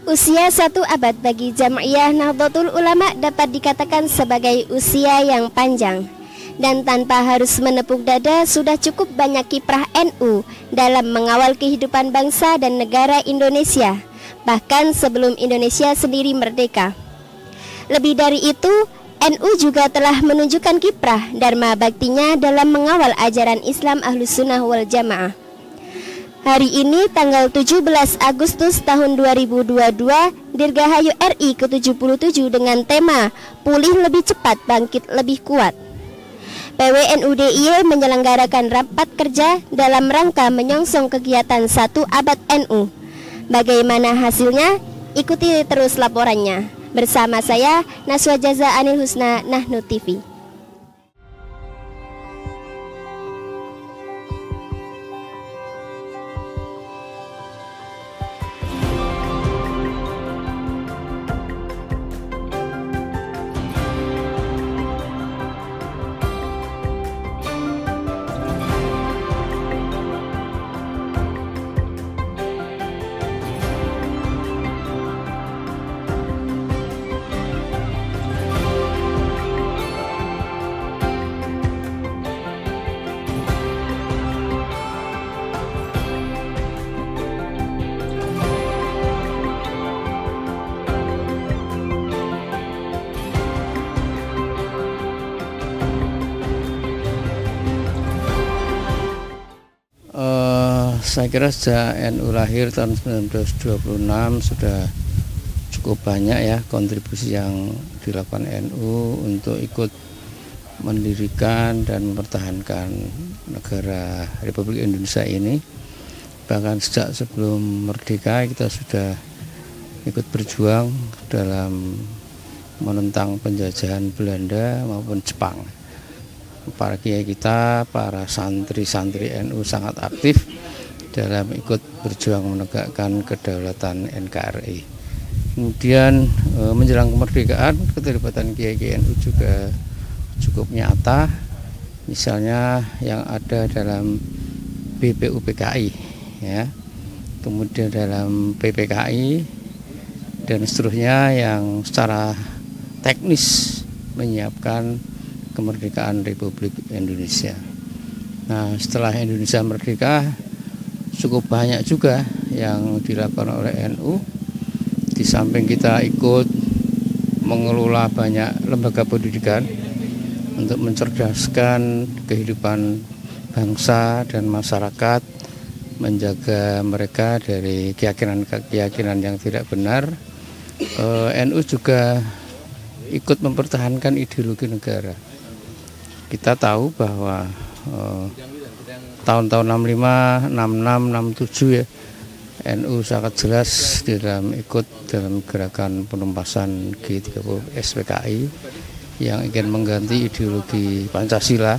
Usia 1 abad bagi Jam'iyah Nahdlatul Ulama dapat dikatakan sebagai usia yang panjang. Dan tanpa harus menepuk dada, sudah cukup banyak kiprah NU dalam mengawal kehidupan bangsa dan negara Indonesia, bahkan sebelum Indonesia sendiri merdeka. Lebih dari itu, NU juga telah menunjukkan kiprah dharma baktinya dalam mengawal ajaran Islam Ahlus Sunnah wal Jamaah. Hari ini tanggal 17 Agustus tahun 2022, Dirgahayu RI ke-77 dengan tema Pulih Lebih Cepat Bangkit Lebih Kuat. PWNU DIY menyelenggarakan rapat kerja dalam rangka menyongsong kegiatan 1 abad NU. Bagaimana hasilnya? Ikuti terus laporannya. Bersama saya, Naswa Jaza Anil Husna, Nahnu TV. Saya kira sejak NU lahir tahun 1926 sudah cukup banyak ya kontribusi yang dilakukan NU untuk ikut mendirikan dan mempertahankan negara Republik Indonesia ini. Bahkan sejak sebelum merdeka kita sudah ikut berjuang dalam menentang penjajahan Belanda maupun Jepang. Para kiai kita, para santri-santri NU sangat aktif dalam ikut berjuang menegakkan kedaulatan NKRI. Kemudian menjelang kemerdekaan, keterlibatan kiai-kiai NU juga cukup nyata. Misalnya yang ada dalam BPUPKI, ya, kemudian dalam PPKI dan seterusnya yang secara teknis menyiapkan kemerdekaan Republik Indonesia. Nah, setelah Indonesia merdeka, cukup banyak juga yang dilakukan oleh NU. Di samping kita ikut mengelola banyak lembaga pendidikan untuk mencerdaskan kehidupan bangsa dan masyarakat, menjaga mereka dari keyakinan-keyakinan yang tidak benar, NU juga ikut mempertahankan ideologi negara. Kita tahu bahwa tahun-tahun 65, 66, 67 ya, NU sangat jelas ikut dalam gerakan penumpasan G30 SPKI yang ingin mengganti ideologi Pancasila,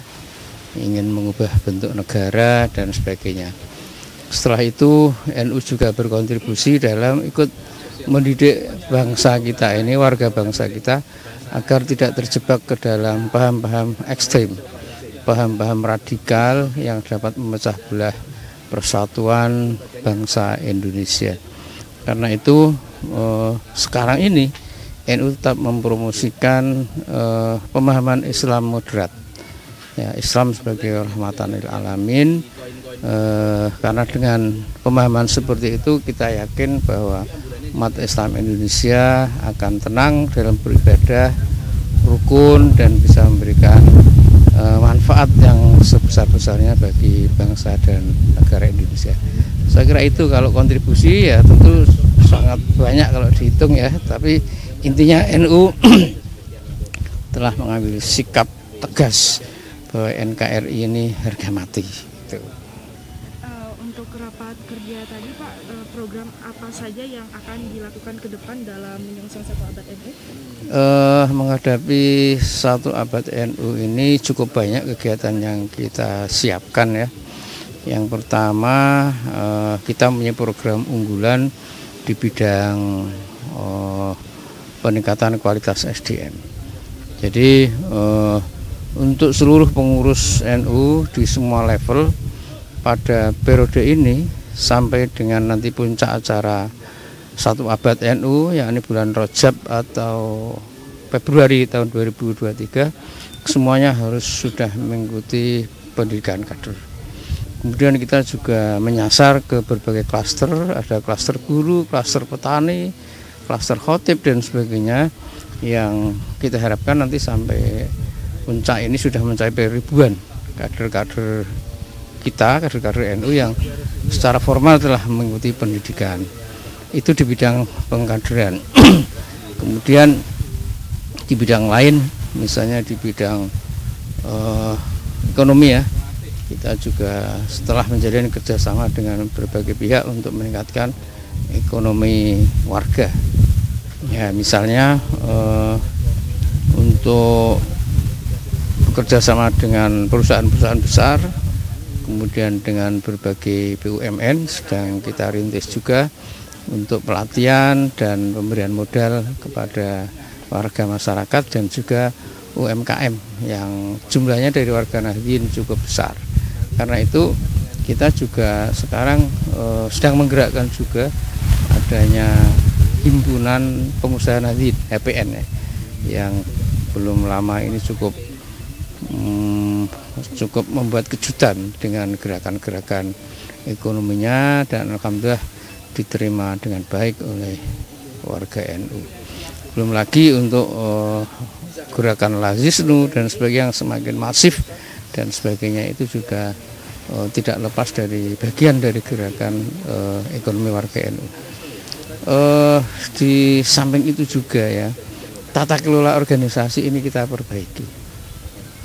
ingin mengubah bentuk negara dan sebagainya. Setelah itu NU juga berkontribusi dalam ikut mendidik bangsa kita ini, warga bangsa kita, agar tidak terjebak ke dalam paham-paham ekstrim, paham-paham radikal yang dapat memecah belah persatuan bangsa Indonesia. Karena itu sekarang ini NU tetap mempromosikan pemahaman Islam moderat, ya, Islam sebagai rahmatan lil alamin. Karena dengan pemahaman seperti itu kita yakin bahwa umat Islam Indonesia akan tenang dalam beribadah, rukun, dan bisa memberikan manfaat yang sebesar-besarnya bagi bangsa dan negara Indonesia. Saya kira itu kalau kontribusi ya tentu sangat banyak kalau dihitung ya, tapi intinya NU telah mengambil sikap tegas bahwa NKRI ini harga mati. Gitu. Untuk rapat kerja tadi Pak, program apa saja yang akan dilakukan ke depan dalam menyongsong 1 abad NU? Menghadapi 1 abad NU ini cukup banyak kegiatan yang kita siapkan ya. Yang pertama, kita punya program unggulan di bidang peningkatan kualitas SDM. Jadi untuk seluruh pengurus NU di semua level pada periode ini sampai dengan nanti puncak acara satu abad NU, yakni bulan Rajab atau Februari tahun 2023, semuanya harus sudah mengikuti pendidikan kader. Kemudian kita juga menyasar ke berbagai klaster, ada klaster guru, klaster petani, klaster khotib dan sebagainya, yang kita harapkan nanti sampai puncak ini sudah mencapai ribuan kader-kader kita, kader-kader NU yang secara formal telah mengikuti pendidikan. Itu di bidang pengkaderan. Kemudian di bidang lain, misalnya di bidang ekonomi ya, kita juga setelah menjalin kerjasama dengan berbagai pihak untuk meningkatkan ekonomi warga. Ya, misalnya untuk bekerjasama dengan perusahaan-perusahaan besar, kemudian dengan berbagai BUMN sedang kita rintis juga untuk pelatihan dan pemberian modal kepada warga masyarakat dan juga UMKM yang jumlahnya dari warga Nahdien cukup besar. Karena itu kita juga sekarang sedang menggerakkan juga adanya himpunan pengusaha Nahdien HPN ya, yang belum lama ini cukup membuat kejutan dengan gerakan-gerakan ekonominya, dan alhamdulillah diterima dengan baik oleh warga NU. Belum lagi untuk gerakan Lazisnu dan sebagainya yang semakin masif dan sebagainya, itu juga tidak lepas dari bagian dari gerakan ekonomi warga NU. Di samping itu juga ya, tata kelola organisasi ini kita perbaiki,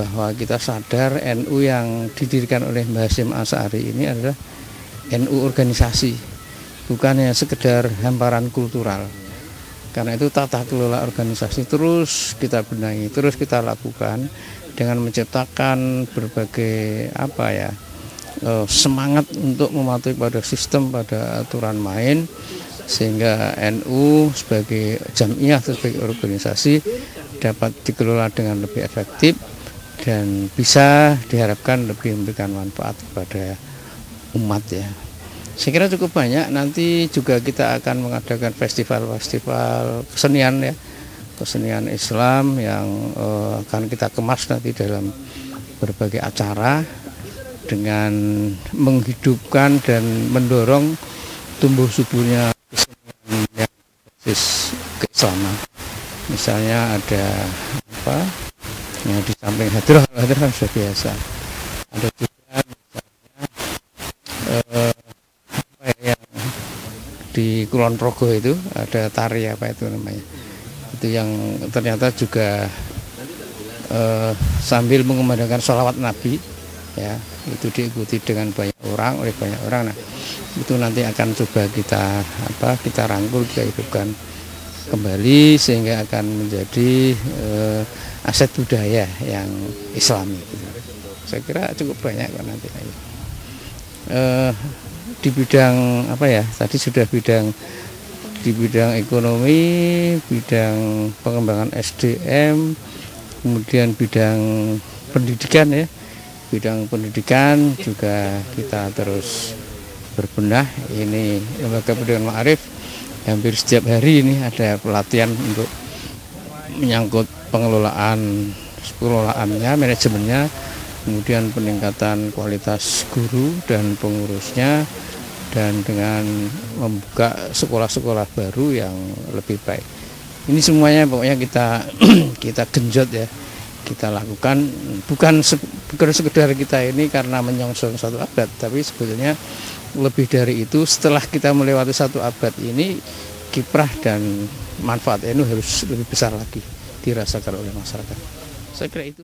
bahwa kita sadar NU yang didirikan oleh Mbah Hasyim Asy'ari ini adalah NU organisasi, bukan hanya sekedar hamparan kultural. Karena itu tata kelola organisasi terus kita benahi, terus kita lakukan dengan menciptakan berbagai semangat untuk mematuhi pada sistem, pada aturan main, sehingga NU sebagai jamiah atau sebagai organisasi dapat dikelola dengan lebih efektif dan bisa diharapkan lebih memberikan manfaat kepada umat ya. Saya kira cukup banyak. Nanti juga kita akan mengadakan festival-festival kesenian ya, kesenian Islam yang akan kita kemas nanti dalam berbagai acara dengan menghidupkan dan mendorong tumbuh suburnya kesenian yang berbasis keislaman. Misalnya ada ya, di samping hadrah kan sudah biasa. Ada juga misalnya yang di Kulon Progo itu ada tari itu namanya. Itu yang ternyata juga sambil mengumandangkan sholawat Nabi ya, itu diikuti dengan oleh banyak orang. Nah, itu nanti akan coba kita rangkul, kita hidupkan kembali sehingga akan menjadi aset budaya yang Islami. Saya kira cukup banyak kok nanti. Di bidang tadi sudah di bidang ekonomi, bidang pengembangan SDM, kemudian bidang pendidikan ya. Bidang pendidikan juga kita terus berbenah. Ini Lembaga Pendidikan Ma'arif hampir setiap hari ini ada pelatihan untuk menyangkut pengelolaannya, manajemennya, kemudian peningkatan kualitas guru dan pengurusnya, dan dengan membuka sekolah-sekolah baru yang lebih baik. Ini semuanya pokoknya kita genjot ya, kita lakukan bukan sekedar kita ini karena menyongsong satu abad, tapi sebetulnya lebih dari itu. Setelah kita melewati satu abad ini, kiprah dan manfaat NU harus lebih besar lagi dirasakan oleh masyarakat. Saya kira itu.